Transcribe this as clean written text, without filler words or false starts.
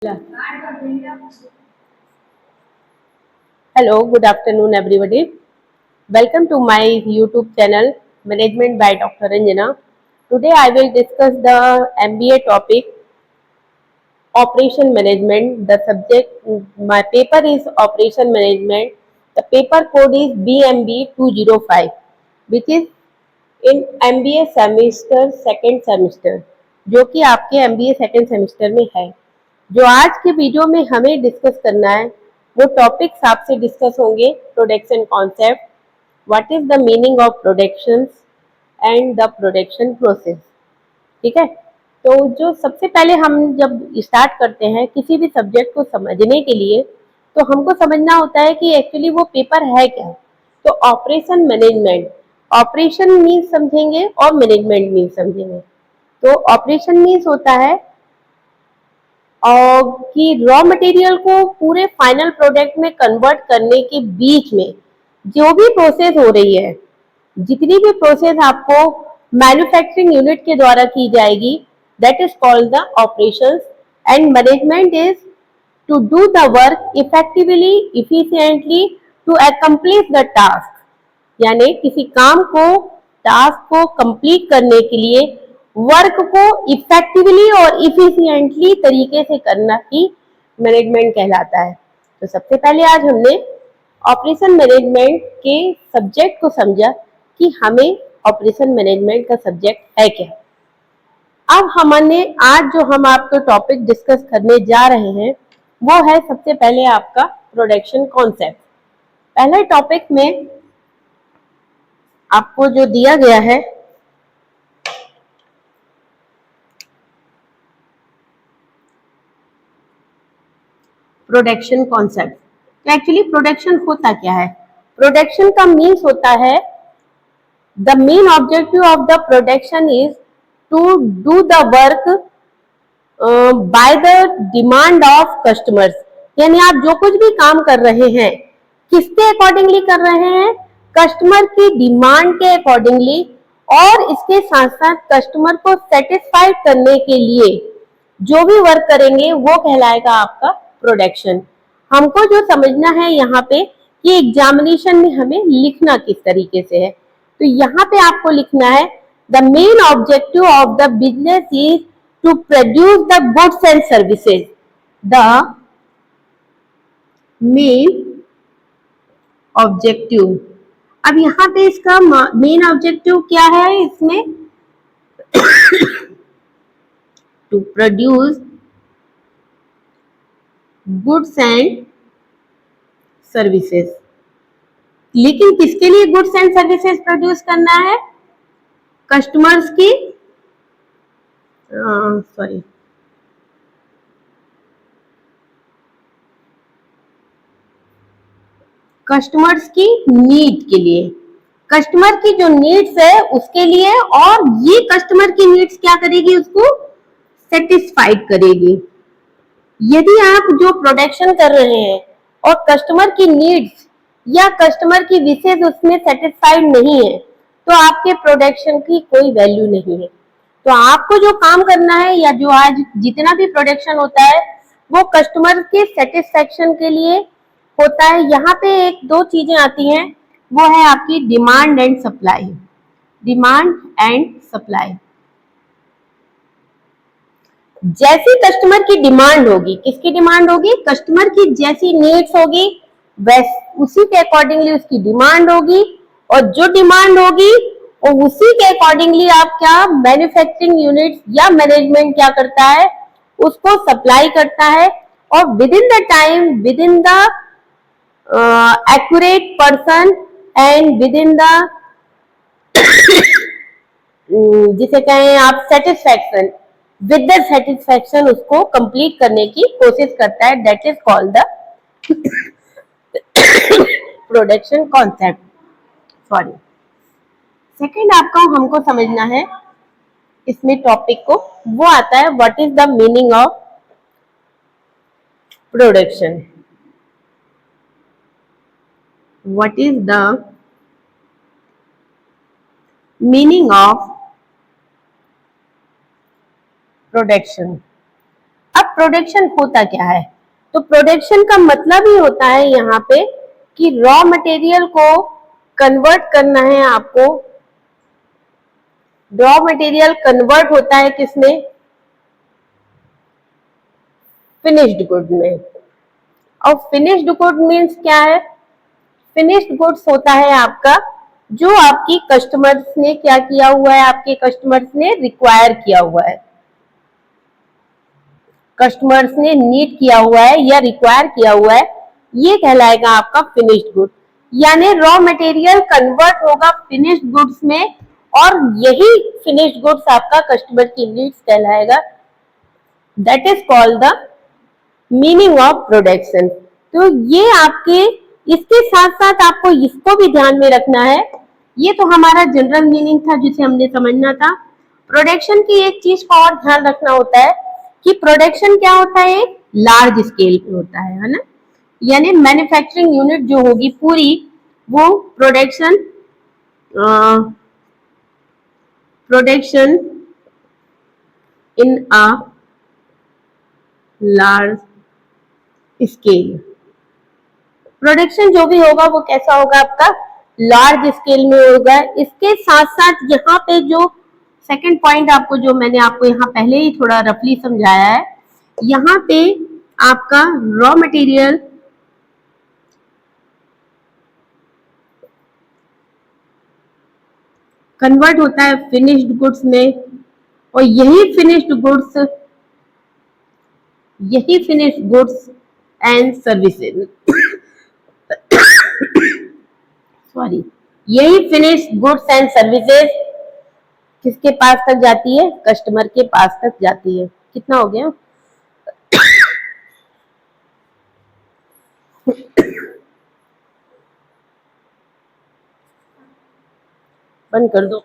Hello, good afternoon, everybody. Welcome to my YouTube channel, Management by Dr. Ranjana. Today, I will discuss the MBA topic, Operation Management. The subject, my paper is Operation Management. The paper code is BMB 205, which is in MBA semester second semester, जो कि आपके MBA second semester में है। जो आज के video में हमें डिस्कस करना है वो टॉपिक्स आपसे डिस्कस होंगे। Production concept, what is the meaning of productions and the production process. ठीक है, तो जो सबसे पहले हम जब स्टार्ट करते हैं किसी भी सब्जेक्ट को समझने के लिए, तो हमको समझना होता है कि एक्चुअली वो पेपर है क्या। तो ऑपरेशन मैनेजमेंट, ऑपरेशन मीन्स समझेंगे और मैनेजमेंट मीन्स समझेंगे। तो ऑपरेशन मीन्स होता है और कि रॉ मटेरियल को पूरे फाइनल प्रोडक्ट में कन्वर्ट करने के बीच में जो भी प्रोसेस हो रही है, जितनी भी प्रोसेस आपको मैन्युफैक्चरिंग यूनिट के द्वारा की जाएगी, that is called the operations. And management is to do the work effectively, efficiently, to accomplish the task. यानी किसी काम को, टास्क को कंप्लीट करने के लिए वर्क को इफेक्टिवली और इफिशिएंटली तरीके से करना ही मैनेजमेंट कहलाता है। तो सबसे पहले आज हमने ऑपरेशन मैनेजमेंट के सब्जेक्ट को समझा कि हमें ऑपरेशन मैनेजमेंट का सब्जेक्ट है क्या। अब हमने आज जो हम आपको टॉपिक डिस्कस करने जा रहे हैं वो है सबसे पहले आपका प्रोडक्शन कॉन्सेप्ट। पहले टॉपिक में आपको जो दिया गया है प्रोडक्शन कॉन्सेप्ट। तो एक्चुअली प्रोडक्शन होता क्या है? प्रोडक्शन का मीन्स होता है the main objective of the production is to do the work by the demand of customers. यानी आप जो कुछ भी काम कर रहे हैं किसके अकॉर्डिंगली कर रहे हैं? कस्टमर की डिमांड के अकॉर्डिंगली, और इसके साथ साथ कस्टमर को सेटिस्फाइड करने के लिए जो भी वर्क करेंगे वो कहलाएगा आपका प्रोडक्शन। हमको जो समझना है यहाँ पे कि एग्जामिनेशन में हमें लिखना किस तरीके से है। तो यहाँ पे आपको लिखना है the main objective of the business is to produce the goods and services. The main objective, अब यहाँ पे इसका मेन ऑब्जेक्टिव क्या है? इसमें to produce goods and services. लेकिन किसके लिए गुड्स एंड सर्विसेज प्रोड्यूस करना है? कस्टमर्स की कस्टमर्स की नीड के लिए, कस्टमर की जो नीड्स है उसके लिए, और ये कस्टमर की नीड्स क्या करेगी? उसको सेटिस्फाइड करेगी। यदि आप जो प्रोडक्शन कर रहे हैं और कस्टमर की नीड्स या कस्टमर की विशेष उसमें सेटिस्फाइड नहीं है तो आपके प्रोडक्शन की कोई वैल्यू नहीं है। तो आपको जो काम करना है या जो आज जितना भी प्रोडक्शन होता है वो कस्टमर के सेटिस्फेक्शन के लिए होता है। यहाँ पे एक दो चीजें आती हैं, वो है आपकी demand and supply. Demand and supply, जैसी कस्टमर की डिमांड होगी, किसकी डिमांड होगी? कस्टमर की जैसी नीड्स होगी वैसे उसी के अकॉर्डिंगली उसकी डिमांड होगी, और जो डिमांड होगी और उसी के अकॉर्डिंगली आप क्या मैन्युफैक्चरिंग यूनिट या मैनेजमेंट क्या करता है? उसको सप्लाई करता है, और with in the time, with in the accurate person and with in the जिसे कहें आप सेटिस्फैक्शन, विद द सेटिस्फैक्शन उसको कंप्लीट करने की कोशिश करता है। That is called the production concept. Sorry, second आपका हमको समझना है इसमें टॉपिक को, वो आता है what is the meaning of production. What is the meaning of production. अब प्रोडक्शन होता क्या है? तो प्रोडक्शन का मतलब ही होता है यहाँ पे कि रॉ मटेरियल को कन्वर्ट करना है आपको। रॉ मटेरियल कन्वर्ट होता है किसमें? फिनिश्ड गुड में। और फिनिश्ड गुड मीन्स क्या है? फिनिश्ड गुड्स होता है आपका जो आपकी कस्टमर्स ने क्या किया हुआ है, आपके कस्टमर्स ने रिक्वायर किया हुआ है, कस्टमर्स ने नीड किया हुआ है या रिक्वायर किया हुआ है, ये कहलाएगा आपका फिनिश्ड गुड। यानी रॉ मटेरियल कन्वर्ट होगा फिनिश्ड गुड्स में और यही फिनिश्ड गुड्स आपका कस्टमर की नीड्स कहलाएगा। That is called the meaning of production. तो ये आपके, इसके साथ साथ आपको इसको भी ध्यान में रखना है। ये तो हमारा जनरल मीनिंग था जिसे हमने समझना था। प्रोडक्शन की एक चीज का और ध्यान रखना होता है कि प्रोडक्शन क्या होता है? लार्ज स्केल पे होता है ना। यानी मैन्युफैक्चरिंग यूनिट जो होगी पूरी, वो production production in a large scale. Production जो भी होगा वो कैसा होगा आपका? लार्ज स्केल में होगा। इसके साथ साथ यहाँ पे जो सेकंड पॉइंट आपको, जो मैंने आपको यहाँ पहले ही थोड़ा रफली समझाया है, यहाँ पे आपका रॉ मटेरियल कन्वर्ट होता है फिनिश्ड गुड्स में और यही finished goods and services sorry, यही फिनिश्ड गुड्स एंड सर्विसेज किसके पास तक जाती है? कस्टमर के पास तक जाती है। कितना हो गया? बंद कर दो।